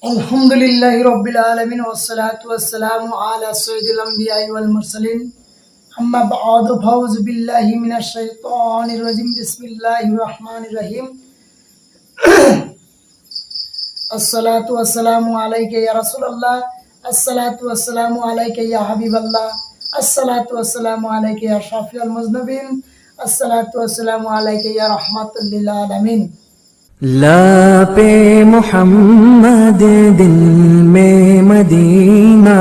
अल्हम्दुलिल्लाहि रब्बिल आलमीन वस्सलातु वस्सलामु अला सय्यिदिल अंबिया'i वल मुरसलीन अम्मा बअद फौज़ु बिल्लाहि मिनश शैतानिर रजीम बिस्मिल्लाहिर रहमानिर रहीम अस्सलातु वस्सलामु अलैका या रसूलल्लाह अस्सलातु वस्सलामु अलैका या हबीबल्लाह अस्सलातु वस्सलामु अलैका या शाफिअल मुज़निबीन अस्सलातु वस्सलामु अलैका या रहमतुल लिल आलमीन। लापे मोहम्मद दिल में मदीना।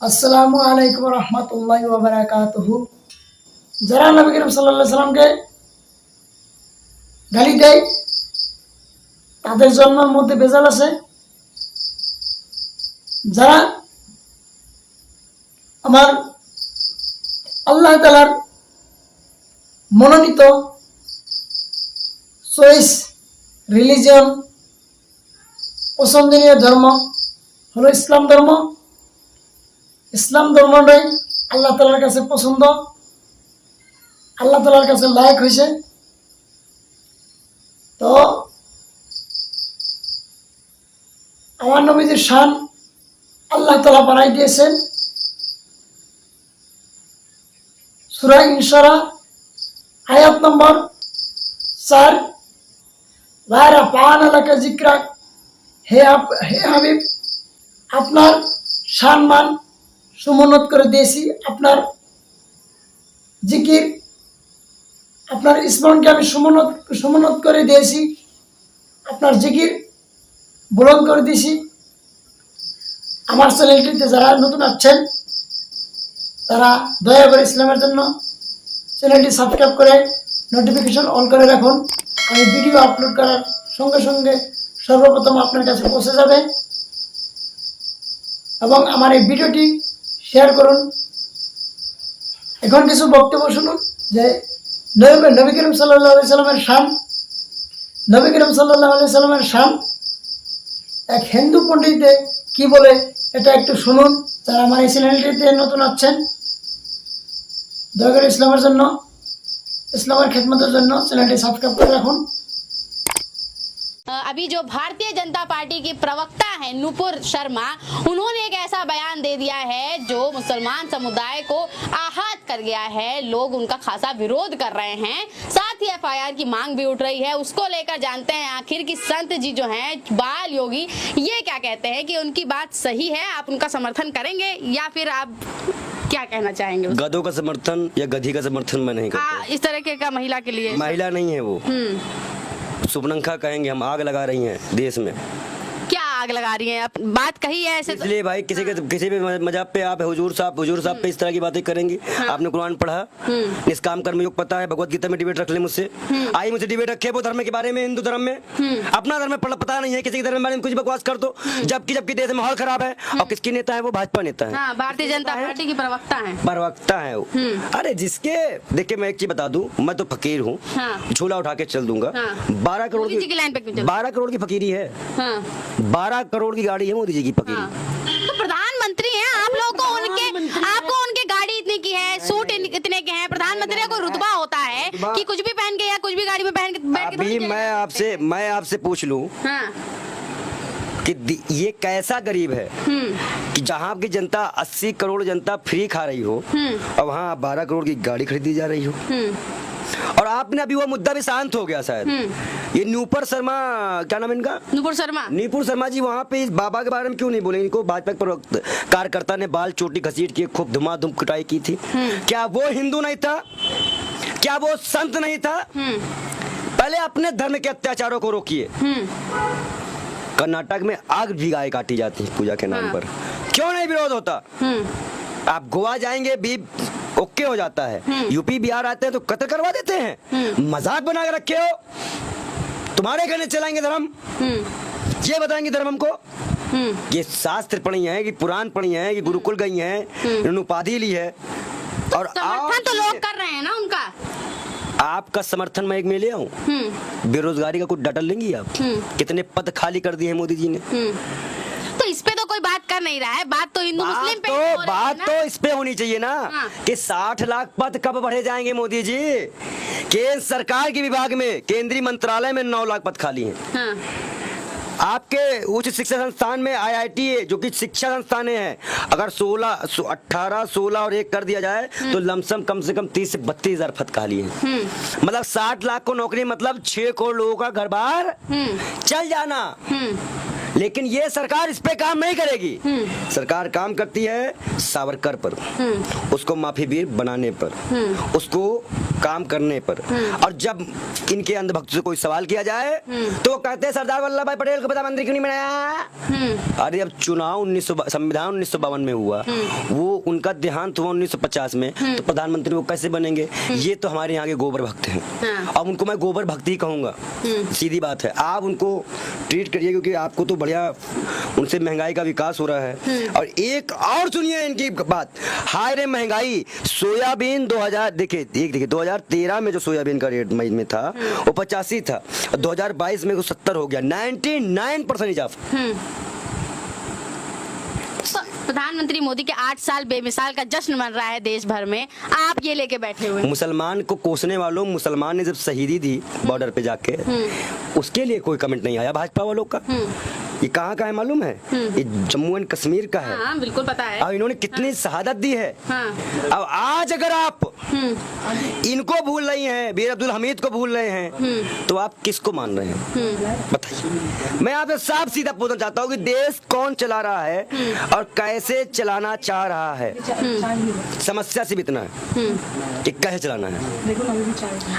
अस्सलामु अलैकुम रहमतुल्लाहि व बाराकातुहु। যারা নবী করিম সাল্লাল্লাহু আলাইহি সাল্লামকে গালি দেয় তাদের জন্মের মধ্যে ভেজাল আছে। যারা আমার আল্লাহ তাআলার মনোনীত চয়েস রিলিজিয়ন পছন্দনীয় ধর্ম হলো ইসলাম ধর্ম। ইসলাম ধর্মটাই আল্লাহ তাআলার কাছে পছন্দ, আল্লাহ তাআলার কাছে লায়ক হয়েছে। তো আমার নবীজির শান আল্লাহ তাআলা বাড়াই দিয়েছেন। সূরা ইনশারা আয়াত নম্বর 4, ওয়ারা পানা লাকা যিকরাক, হে হাবিব আপনার সম্মান সমুন্নত করে দিয়েছি, আপনার জিকির আপনার স্মরণকে আমি সমুন্নত করে দিয়েছি, আপনার জিকির বুলন্দ করে দিয়েছি। আমার চ্যানেলটিতে যারা নতুন আছেন তারা দয়া করে ইসলামের জন্য চ্যানেলটি সাবস্ক্রাইব করে নোটিফিকেশন অন করে রাখুন। আমি ভিডিও আপলোড করার সঙ্গে সঙ্গে সর্বপ্রথম আপনার কাছে পৌঁছে যাবে এবং আমার এই ভিডিওটি শেয়ার করুন। এখন কিছু বক্তব্য শুনুন যে নবী করিম সাল্লাল্লাহু আলাইহি সাল্লামের শান। নবী করিম সাল্লাল্লাহু আলাইহি সাল্লামের শান এক হিন্দু পণ্ডিতে কি বলে এটা একটু শুনুন। যারা আমার এই চ্যানেলটিতে নতুন আছেন দয়া করে ইসলামের জন্য, ইসলামের খেদমতের জন্য চ্যানেলটি সাবস্ক্রাইব করে রাখুন। अभी जो भारतीय जनता पार्टी की प्रवक्ता है नूपुर शर्मा, उन्होंने एक ऐसा बयान दे दिया है जो मुसलमान समुदाय को आहत कर गया है। लोग उनका खासा विरोध कर रहे हैं, साथ ही एफआईआर की मांग भी उठ रही है। उसको लेकर जानते हैं आखिर की संत जी जो हैं बाल योगी ये क्या कहते हैं, कि उनकी बात सही है, आप उनका समर्थन करेंगे या फिर आप क्या कहना चाहेंगे? गधों का समर्थन या गधी का समर्थन मैं नहीं करता। इस तरह के का महिला के लिए महिला नहीं है वो, शुभनंखा कहेंगे हम। आग लगा रही हैं देश में। क्या आग लगा रही हैं? आप बात कही है ऐसे इसलिए भाई किसी भी मजाक पे आप हुजूर साहब पे इस तरह की बातें करेंगी। आपने कुरान पढ़ा, निष्काम कर्म योग पता है, भगवत गीता में डिबेट रख ले मुझसे। आई मुझे डिबेट रखे वो धर्म के बारे में, हिंदू धर्म में। अपना धर्म पता नहीं है, किसी के धर्म के बारे में कुछ बकवास कर दो। जबकि देश में माहौल खराब है। और किसकी नेता है वो? भाजपा नेता है, भारतीय जनता पार्टी की प्रवक्ता है वो। अरे जिसके देखिए मैं एक चीज बता दूं, मैं तो फकीर हूँ, झूला उठा के चल दूंगा। 12 करोड़ की फकीरी है, 12 करोड़ की गाड़ी है मोदी जी की फकीरी। तो प्रधानमंत्री हैं आप लोगों को, आपको उनके गाड़ी इतने की है, सूट इतने के हैं। प्रधानमंत्री का कोई रुतबा होता है कि कुछ भी पहन के या कुछ भी गाड़ी में पहन के बैठ के? अभी मैं आपसे पूछ लूं कि ये कैसा गरीब है कि जहाँ की जनता 80 करोड़ जनता फ्री खा रही हो और वहाँ 12 करोड़ की गाड़ी खरीदी जा रही हो। और आपने अभी वो मुद्दा भी शांत हो गया शायद। ये नूपुर शर्मा, क्या नाम है इनका? नूपुर शर्मा जी वहाँ पे इस बाबा के बारे में क्यों नहीं बोले? इनको भाजपा कार्यकर्ता ने बाल चोटी घसीट के खूब धुमाधुम कुटाई की थी। क्या वो हिंदू नहीं था? क्या वो संत नहीं था? पहले अपने धर्म के अत्याचारों को रोकिए। कर्नाटक में आग भी गाय काटी जाती है पूजा के नाम पर, क्यों नहीं विरोध होता? आप गोवा जाएंगे भी ओके हो जाता है, यूपी बिहार आते हैं तो कत्ल करवा देते हैं। मजाक बना के रखे हो। तुम्हारे घर चलाएंगे धर्म, ये बताएंगे धर्म हमको। ये शास्त्र पढ़ी है कि पुराण पढ़ी है कि गुरुकुल गई है, इन्होंने उपाधि ली है। और समर्थन तो लोग कर रहे हैं ना उनका। आपका समर्थन मैं एक में ले आऊं? बेरोजगारी का कुछ डाटा लेंगी आप? कितने पद खाली कर दिए हैं मोदी जी ने? तो इस पे तो कोई बात कर नहीं रहा है। बात तो हिंदू मुस्लिम पे बात तो इस पे होनी चाहिए ना कि 60 लाख पद कब बढ़े जाएंगे मोदी जी? केंद्र सरकार के विभाग में, केंद्रीय मंत्रालय में 9 लाख पद खाली हैं। आपके उच्च शिक्षा संस्थान में IIT जो कि शिक्षा संस्थान है, अगर 18, 16 और 1 कर दिया जाए तो लमसम कम से कम 30 से 32 हजार पद खाली है। मतलब 60 लाख को नौकरी, मतलब 6 करोड़ लोगों का घर बार चल जाना। लेकिन ये सरकार इस पे काम नहीं करेगी। सरकार काम करती है सावरकर पर, उसको माफी वीर बनाने पर, उसको काम करने पर। और जब इनके अंधभक्त से कोई सवाल किया जाए तो कहते हैं सरदार वल्लभ भाई पटेल को प्रधानमंत्री क्यों नहीं बनाया। अरे अब चुनाव संविधान 1952 में हुआ, वो उनका देहांत हुआ 1950 में, तो प्रधानमंत्री वो कैसे बनेंगे। ये तो हमारे यहाँ के गोबर भक्त हैं। अब उनको मैं गोबर भक्त ही कहूंगा, सीधी बात है। आप उनको ट्रीट करिए क्योंकि आपको तो बढ़िया उनसे महंगाई का विकास हो रहा है। और एक और सुनिए इनकी बात, हाय रे महंगाई। सोयाबीन 2013 में जो सोयाबीन का रेट मई में था वो 85 था, 2022 में वो 70 हो गया, 99% इजाफा। प्रधानमंत्री मोदी के 8 साल बेमिसाल का जश्न मन रहा है देश भर में, आप ये लेके बैठे हुए। मुसलमान को कोसने वालों, मुसलमान ने जब शहीदी दी बॉर्डर पे जाके, उसके लिए कोई कमेंट नहीं आया भाजपा वालों का। ये कहाँ का है मालूम है? ये जम्मू एंड कश्मीर का है। हाँ, बिल्कुल पता है। अब इन्होंने कितनी शहादत दी है। अब आज अगर आप इनको भूल रही हैं, वीर अब्दुल हमीद को भूल रहे हैं, तो आप किसको मान रहे हैं बताइए। मैं आपसे साफ सीधा पूछना चाहता हूँ कि देश कौन चला रहा है और कैसे चलाना चाह रहा है। समस्या सिर्फ इतना है कि कैसे चलाना है।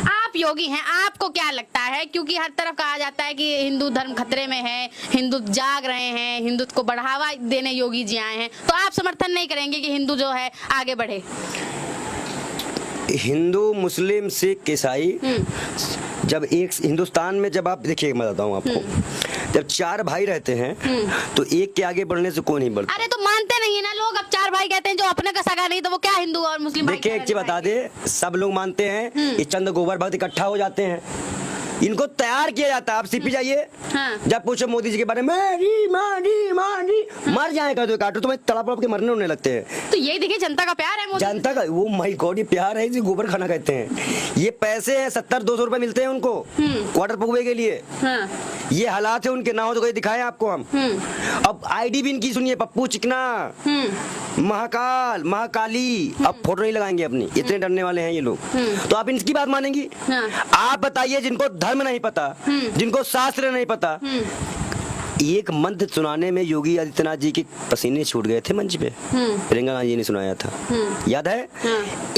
आप योगी हैं, आपको क्या लगता है, क्योंकि हर तरफ कहा जाता है कि हिंदू धर्म खतरे में है, हिंदू जाग रहे हैं, हिंदुत्व को बढ़ावा देने योगी जी आए हैं, तो आप समर्थन नहीं करेंगे कि हिंदू जो है आगे बढ़े? हिंदू, मुस्लिम, सिख, ईसाई, जब एक हिंदुस्तान में, जब आप देखिए मैं बताता हूँ आपको, जब 4 भाई रहते हैं तो एक के आगे बढ़ने से कोई नहीं बढ़ता। अरे तो मानते नहीं है ना लोग, अब 4 भाई कहते हैं, जो अपने का सगा नहीं तो वो क्या हिंदू और मुस्लिम? देखिए एक चीज बता दे, सब लोग मानते हैं, ये चंद गोबर भक्त इकट्ठा हो जाते हैं, इनको तैयार किया जाता है। आप सीपी जाइए, जब पूछो मोदी जी के बारे में, मर जाएगा तो काटो, तुम्हें तड़प तड़प के मरने होने लगते हैं। तो यही देखिए जनता का प्यार है, जनता का वो माई गॉड, ये प्यार है, इसे गोबर खाना कहते हैं। ये पैसे हैं, 70-200 रुपए मिलते हैं उनको क्वार्टर पकवे के लिए। ये हालात है उनके, ना हो तो कोई दिखाए आपको हम। अब आईडी भी इनकी सुनिए, पप्पू चिकना, महाकाल, महाकाली, अब फोटो नहीं लगाएंगे अपनी, इतने डरने वाले हैं ये लोग। तो आप इनकी बात मानेंगी? आप बताइए, जिनको धर्म नहीं पता, जिनको शास्त्र नहीं पता, एक मंत्र सुनाने में योगी आदित्यनाथ जी के पसीने छूट गए थे मंच पे, प्रियंका गांधी जी ने सुनाया था, याद है?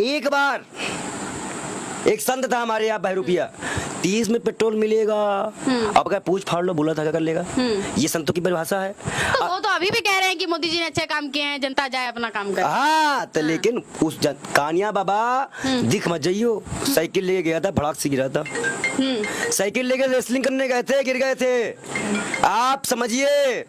एक बार एक संत था हमारे यहाँ बहरूपिया, 30 में पेट्रोल मिलेगा, अब अगर पूछ फाड़ लो बोला था क्या कर लेगा। ये संतों की परिभाषा है। तो वो तो अभी भी कह रहे हैं कि मोदी जी ने अच्छे काम किए हैं, जनता जाए अपना काम करे। हाँ तो लेकिन उस कानिया बाबा दिख मत जाइयो, साइकिल लेके गया था, भड़ाक से गिरा था। साइकिल लेके रेसलिंग करने गए थे, गिर गए थे। आप समझिए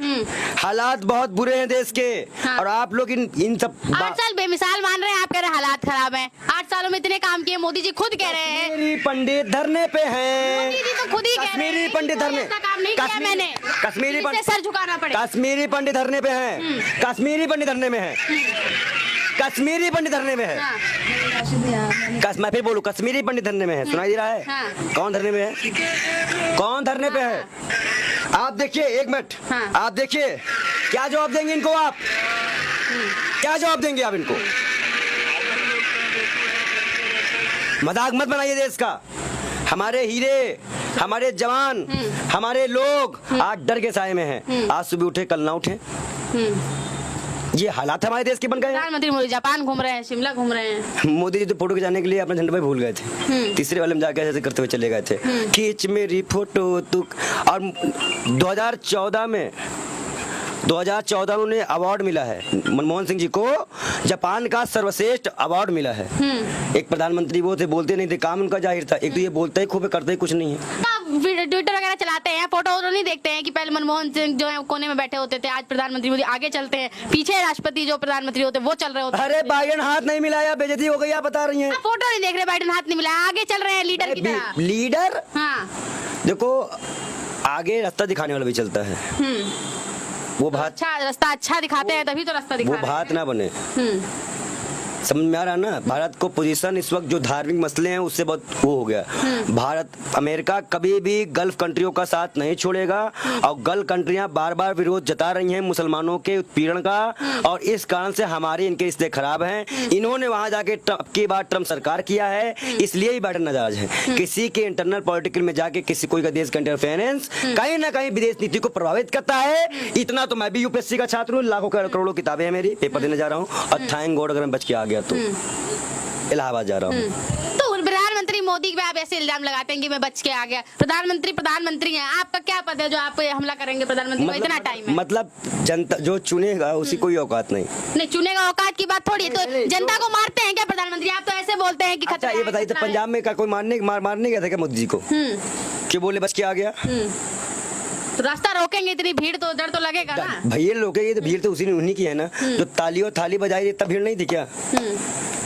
हालात बहुत बुरे हैं देश के। और आप लोग इन सब 8 साल बेमिसाल मान रहे हैं, आप कह रहे हैं हालात खराब हैं। 8 सालों में इतने काम किए, मोदी जी खुद कह रहे हैं। कश्मीरी पंडित धरने पे हैं। मोदी जी तो खुद ही कह रहे हैं, कश्मीरी पंडित धरने, काम नहीं किया मैंने, कश्मीरी पंडित, सर झुकाना पड़े। कश्मीरी पंडित धरने पे हैं, कश्मीरी पंडित धरने में है, कश्मीरी पंडित धरने में है। मैं फिर बोलूं, कश्मीरी पंडित धरने में है, सुनाई दे रहा है? कौन धरने में है? कौन धरने पे है? आप देखिए, एक मिनट, आप देखिए क्या जवाब देंगे इनको। आप क्या जवाब देंगे आप इनको? मजाक मत बनाइए देश का। हमारे हीरे, हमारे जवान, हमारे लोग आज डर के साए में हैं। आज सुबह उठे कल ना उठे, ये हालात हमारे देश के बन गए। प्रधानमंत्री मोदी जापान घूम रहे हैं, शिमला घूम रहे हैं। मोदी जी तो फोटो खिंचाने के लिए अपने झंडे पे भूल गए थे, तीसरे वाले में जाके ऐसे करते हुए चले गए थे, खींच मेरी फोटो तू। और 2014 में उन्हें अवार्ड मिला है, मनमोहन सिंह जी को जापान का सर्वश्रेष्ठ अवार्ड मिला है। एक प्रधानमंत्री वो थे, बोलते नहीं थे, काम उनका जाहिर था। एक तो ये बोलते ही खूब, करते ही कुछ नहीं है। ट्विटर वगैरह चलाते हैं, फोटो नहीं देखते हैं कि पहले मनमोहन सिंह जो है कोने में बैठे होते थे, आज प्रधानमंत्री मोदी आगे चलते हैं, पीछे राष्ट्रपति जो प्रधानमंत्री होते वो चल रहे होते। अरे बाइडेन हाथ नहीं मिलाया, बेइज्जती हो गई, आप बता रही हैं। फोटो नहीं देख रहे, बाइडेन हाथ नहीं मिलाया, आगे चल रहे हैं लीडर की तरह। लीडर, हाँ देखो आगे रास्ता दिखाने वाला भी चलता है। वो बात, अच्छा रास्ता अच्छा दिखाते हैं तभी तो रास्ता दिखा वो रहे हैं। बात ना बने। समझ में आ रहा है ना। भारत को पोजीशन इस वक्त जो धार्मिक मसले हैं उससे बहुत वो हो गया। भारत अमेरिका कभी भी गल्फ कंट्रियों का साथ नहीं छोड़ेगा और गल्फ कंट्रियां बार बार विरोध जता रही हैं मुसलमानों के उत्पीड़न का, और इस कारण से हमारे इनके रिश्ते खराब हैं। इन्होंने वहां जाके की बार ट्रम्प सरकार किया है, इसलिए ही बाइडेन नाराज है। किसी के इंटरनल पॉलिटिकल में जाके किसी कोई का देश का इंटरफेरेंस कहीं ना कहीं विदेश नीति को प्रभावित करता है। इतना तो मैं भी यूपीएससी का छात्र हूँ, लाखों करोड़ों किताबें हैं मेरी, पेपर देने जा रहा हूँ, और थैंक गॉड अगर मैं बच के आ गया तो इलाहाबाद जा रहा हूँ। तो प्रधानमंत्री मोदी पे आप ऐसे इल्जाम लगाते हैं कि मैं बच के आ गया। प्रधानमंत्री हैं, आपका क्या पता है जो आप पे हमला करेंगे प्रधानमंत्री को? इतना टाइम है। मतलब जनता जो चुनेगा उसी कोई औकात नहीं चुनेगा, औकात की बात थोड़ी। तो जनता को मारते हैं क्या प्रधानमंत्री? आप तो ऐसे बोलते हैं कि अच्छा ये बताइए, तो पंजाब में का कोई मारने गया था क्या मोदी जी को? कि बोले बच के आ गया? तो रास्ता रोकेंगे, इतनी भीड़ तो उधर तो लगेगा ना। भैया रोकेंगे तो भीड़ तो उन्हीं की है ना। जो ताली और थाली बजाई तब भीड़ नहीं थी क्या?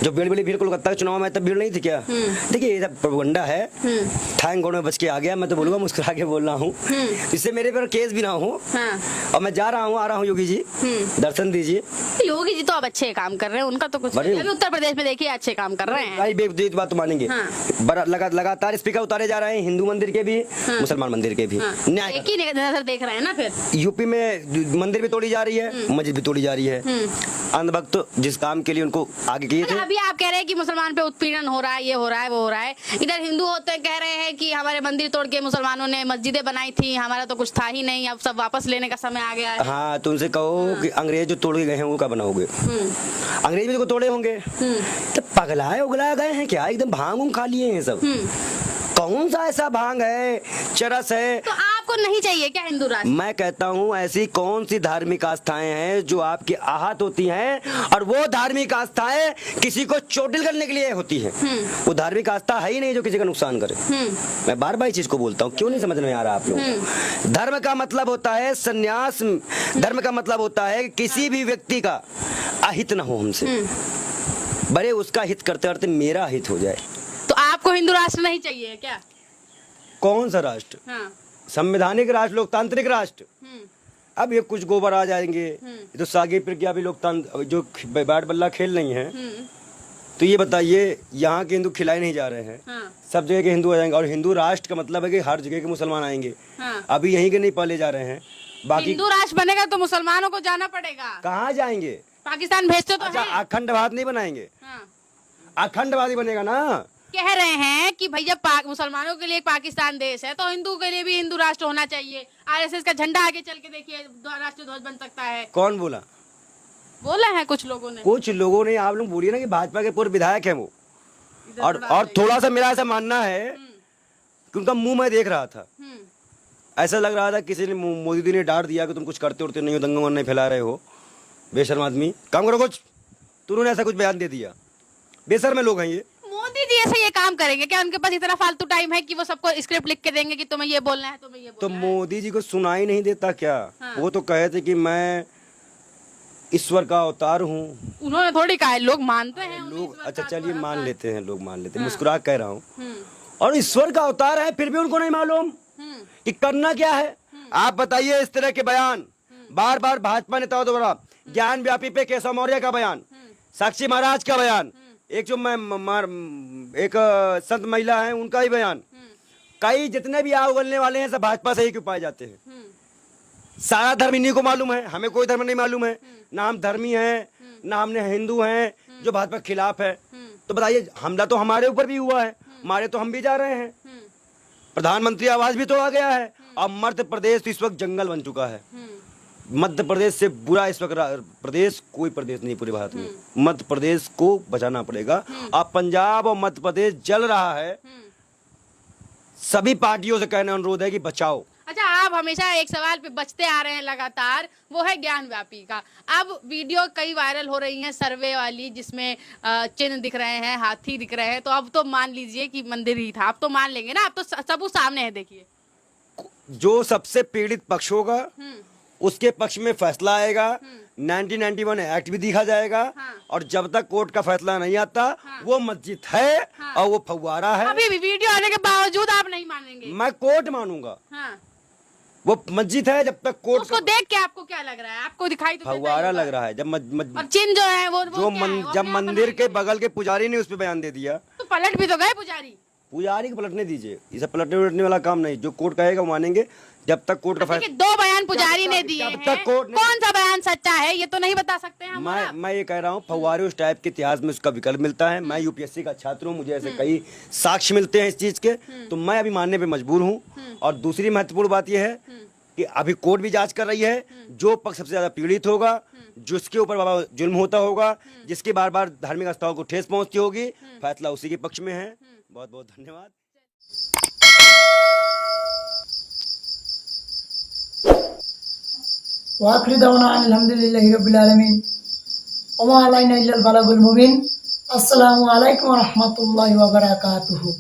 जो बड़ी भीड़ कोलकाता के चुनाव में तब भीड़ नहीं थी क्या? देखिए ये सब प्रोपगंडा है। थैंक गॉड में बच के आ गया, मैं तो बोलूंगा मुस्कुरा के बोल रहा हूँ, इससे मेरे पर केस भी ना हो। और मैं जा रहा हूँ, आ रहा हूँ, योगी जी दर्शन दीजिए। योगी जी तो अब अच्छे काम कर रहे हैं, उनका तो कुछ अभी उत्तर प्रदेश में देखिए अच्छे काम कर रहे हैं। बात तो मानेंगे। लगातार स्पीकर उतारे जा रहे हैं, हिंदू मंदिर के भी, मुसलमान मंदिर के भी। न्याय एक ही नजर देख रहे हैं ना। फिर यूपी में मंदिर भी तोड़ी जा रही है, मस्जिद भी तोड़ी जा रही है। अंधभक्त जिस काम के लिए उनको आगे किए थे। अभी आप कह रहे हैं कि मुसलमान पे उत्पीड़न हो रहा है, ये हो रहा है, वो हो रहा है। इधर हिंदू होते कह रहे हैं कि हमारे मंदिर तोड़ के मुसलमानों ने मस्जिदें बनाई थी, हमारा तो कुछ था ही नहीं, अब सब वापस लेने का समय आ गया है। हाँ तो उनसे कहो कि अंग्रेज जो तोड़ के गए हैं वो क्या बनाओगे? अंग्रेज भी तो तोड़े होंगे। तो पगलाए उगलाए गए हैं क्या? एकदम भांग खा लिए हैं सब। कौन सा ऐसा भांग है, चरस है? तो आपको नहीं चाहिए क्या हिंदू राष्ट्र? मैं कहता हूँ ऐसी कौन सी धार्मिक आस्थाएं हैं जो आपकी आहत होती हैं, और वो धार्मिक आस्थाएं किसी को चोटिल करने के लिए होती है। वो धार्मिक आस्था है ही नहीं जो किसी का नुकसान करे। मैं बार बार इस चीज को बोलता हूँ, क्यों नहीं समझ में आ रहा आप लोग? धर्म का मतलब होता है संन्यास, धर्म का मतलब होता है किसी भी व्यक्ति का अहित न हो हमसे, बड़े उसका हित करते करते मेरा हित हो जाए। तो आपको हिंदू राष्ट्र नहीं चाहिए क्या? कौन सा राष्ट्र? संवैधानिक राष्ट्र, लोकतांत्रिक राष्ट्र। अब ये कुछ गोबर आ जाएंगे, ये तो सागी प्रज्ञा भी लोकतंत्र जो बैट बल्ला खेल नहीं है। तो ये बताइए, यहाँ के हिंदू खिलाए नहीं जा रहे हैं, सब जगह के हिंदू आ जाएंगे, और हिंदू राष्ट्र का मतलब है कि हर जगह के मुसलमान आएंगे। अभी यहीं के नहीं पाले जा रहे हैं। बाकी हिंदू राष्ट्र बनेगा तो मुसलमानों को जाना पड़ेगा। कहाँ जाएंगे? पाकिस्तान भेजते तो अच्छा, अखंडवाद नहीं बनाएंगे? अखंडवादी बनेगा ना। कह रहे हैं कि भैया मुसलमानों के लिए पाकिस्तान देश है तो हिंदू के लिए भी हिंदू राष्ट्र होना चाहिए। आरएसएस का झंडा आगे चल के देखिए, राष्ट्र ध्वज बन सकता है। कौन बोला? बोला है कुछ लोगों ने। कुछ लोगों ने, आप लोग बोलिए ना कि भाजपा के पूर्व विधायक है वो। और थोड़ा सा मेरा ऐसा मानना है कि उनका मुंह मैं देख रहा था, ऐसा लग रहा था किसी ने, मोदी जी ने डांट दिया कि तुम कुछ करते उड़ते नहीं हो, दंगा नहीं फैला रहे हो, बेशर्म आदमी, काम करो कुछ। तो उन्होंने ऐसा कुछ बयान दे दिया। बेशर्म लोग हैं ये। मोदी जी ऐसे ये काम करेंगे क्या? उनके पास इतना फालतू टाइम है कि वो सबको स्क्रिप्ट लिख के देंगे कि तुम्हें ये बोलना है, तुम्हें ये बोलना तो मोदी जी को सुनाई नहीं देता क्या? वो तो कहे थे कि मैं ईश्वर का अवतार हूँ। उन्होंने थोड़ी कहा है, लोग मानते हैं लोग। अच्छा चलिए मान लेते हैं, लोग मान लेते हैं, मुस्कुरा कह रहा हूँ। और ईश्वर का अवतार है फिर भी उनको नहीं मालूम कि करना क्या है। आप बताइए, इस तरह के बयान बार बार भाजपा नेताओं द्वारा, ज्ञान व्यापी पे केशव मौर्य का बयान, साक्षी महाराज का बयान, एक जो एक संत महिला है उनका ही बयान, कई जितने भी आग उगलने वाले हैं सब भाजपा से ही क्यों पाए जाते हैं। सारा धर्म इन्हीं को मालूम है, हमें कोई धर्म नहीं मालूम है, ना हम धर्मी हैं, ना हमने हिंदू हैं जो भाजपा के खिलाफ है। तो बताइए, हमला तो हमारे ऊपर भी हुआ है, मारे तो हम भी जा रहे हैं, प्रधानमंत्री आवास भी तोड़ा गया है, और मध्य प्रदेश तो इस वक्त जंगल बन चुका है। मध्य प्रदेश से बुरा इस वक्त प्रदेश कोई प्रदेश नहीं पूरे भारत में। मध्य प्रदेश को बचाना पड़ेगा। अब पंजाब और मध्य प्रदेश जल रहा है। सभी पार्टियों से कहना अनुरोध है कि बचाओ। अच्छा, आप हमेशा एक सवाल पे बचते आ रहे हैं लगातार, वो है ज्ञान व्यापी का। अब वीडियो कई वायरल हो रही हैं सर्वे वाली, जिसमें चिन्ह दिख रहे हैं, हाथी दिख रहे हैं। तो अब तो मान लीजिए कि मंदिर ही था, अब तो मान लेंगे ना, अब तो सब सामने है। देखिए, जो सबसे पीड़ित पक्ष होगा उसके पक्ष में फैसला आएगा। 1991 एक्ट भी दिखा जाएगा। और जब तक कोर्ट का फैसला नहीं आता, वो मस्जिद है और वो फव्वारा है। अभी भी वीडियो आने के बावजूद आप नहीं मानेंगे? मैं कोर्ट मानूंगा। वो मस्जिद है, जब तक कोर्ट उसको देख के आपको क्या लग रहा है? आपको दिखाई तो देता ही फव्वारा होगा। लग रहा है। जब और चिन्ह जो है वो जो क्या है? वो जब अपने आप मंदिर के बनाए बगल के पुजारी ने उस पर बयान दे दिया, तो पलट भी तो गए पुजारी। पुजारी को पलटने दीजिए, ये सब पलटने उलटने वाला काम नहीं। जो कोर्ट कहेगा वो मानेंगे, जब तक कोर्ट का देखिए, फैसला। 2 बयान पुजारी ने दिए जब हैं। तक कोर्ट ने- कौन सा बयान सच्चा है ये तो नहीं बता सकते हम और आप। मैं ये कह रहा हूँ, फव्वारे उस टाइप के इतिहास में उसका विकल्प मिलता है। मैं यूपीएससी का छात्र हूँ, मुझे ऐसे कई साक्ष्य मिलते हैं इस चीज के, तो मैं अभी मानने पे मजबूर हूँ। और दूसरी महत्वपूर्ण बात यह है कि अभी कोर्ट भी जांच कर रही है। जो पक्ष सबसे ज्यादा पीड़ित होगा, जिसके ऊपर बाबा जुल्म होता होगा, जिसकी बार बार धार्मिक आस्थाओं को ठेस पहुंचती होगी, फैसला उसी के पक्ष में है। बहुत बहुत धन्यवाद। वाखिर दावाना अल्हम्दुलिल्लाहि रब्बिल आलमीन वमा अलैना इल्लल बलागुल मुबीन। अस्सलामु अलैकुम व रहमतुल्लाहि व बरकातुहू।